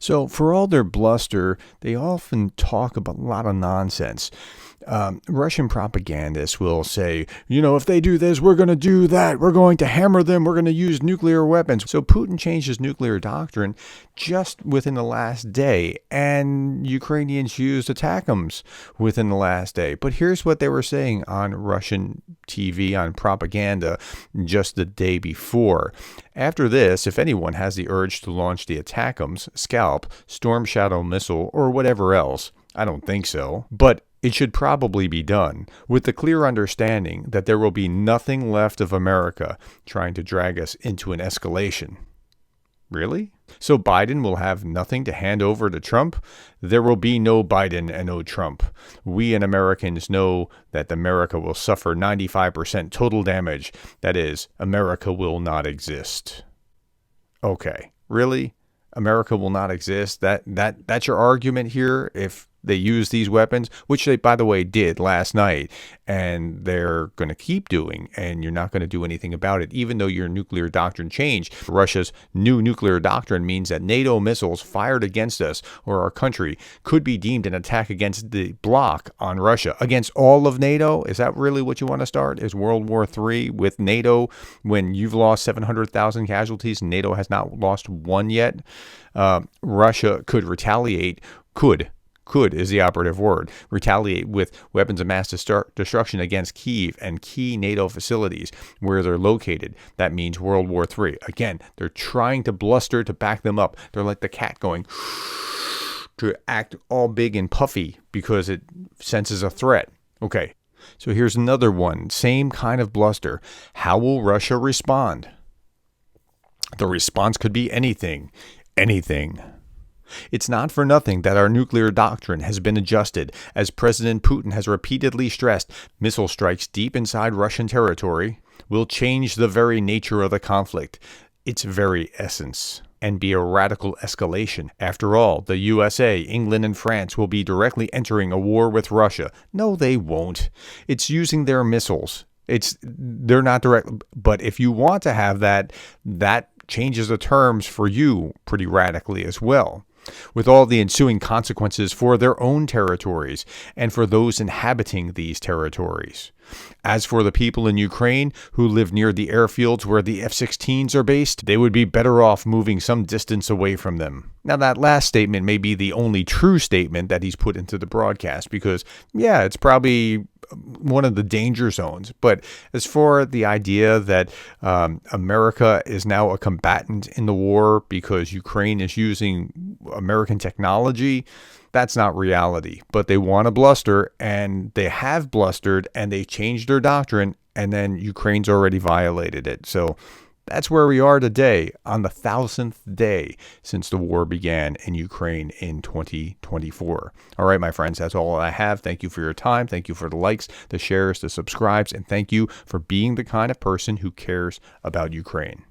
So for all their bluster, they often talk about a lot of nonsense. Russian propagandists will say, if they do this, we're going to do that. We're going to hammer them. We're going to use nuclear weapons. So Putin changed his nuclear doctrine just within the last day, and Ukrainians used ATACMS within the last day. But here's what they were saying on Russian TV, on propaganda, just the day before. After this, if anyone has the urge to launch the ATACMS, Scalp, Storm Shadow missile, or whatever else, I don't think so, but it should probably be done with the clear understanding that there will be nothing left of America trying to drag us into an escalation. Really? So Biden will have nothing to hand over to Trump? There will be no Biden and no Trump. We and Americans know that America will suffer 95% total damage. That is, America will not exist. Okay, really? America will not exist? That's your argument here? If they use these weapons, which they, by the way, did last night, and they're going to keep doing, and you're not going to do anything about it, even though your nuclear doctrine changed. Russia's new nuclear doctrine means that NATO missiles fired against us or our country could be deemed an attack against the bloc on Russia, against all of NATO. Is that really what you want to start? Is World War III with NATO when you've lost 700,000 casualties and NATO has not lost one yet? Russia could retaliate, could is the operative word, retaliate with weapons of mass destruction against Kyiv and key NATO facilities where they're located. That means World War III. Again, they're trying to bluster to back them up. They're like the cat going to act all big and puffy because it senses a threat. Okay, so here's another one. Same kind of bluster. How will Russia respond? The response could be anything. Anything. It's not for nothing that our nuclear doctrine has been adjusted. As President Putin has repeatedly stressed, missile strikes deep inside Russian territory will change the very nature of the conflict, its very essence, and be a radical escalation. After all, the USA, England, and France will be directly entering a war with Russia. No, they won't. It's using their missiles. They're not direct, but if you want to have that changes the terms for you pretty radically as well, with all the ensuing consequences for their own territories and for those inhabiting these territories. As for the people in Ukraine who live near the airfields where the F-16s are based, they would be better off moving some distance away from them. Now, that last statement may be the only true statement that he's put into the broadcast because, yeah, it's probably one of the danger zones. But as for the idea that America is now a combatant in the war because Ukraine is using American technology, that's not reality. But they want to bluster, and they have blustered, and they changed their doctrine, and then Ukraine's already violated it. So that's where we are today, on the 1,000th day since the war began in Ukraine in 2024. All right, my friends, that's all I have. Thank you for your time. Thank you for the likes, the shares, the subscribes, and thank you for being the kind of person who cares about Ukraine.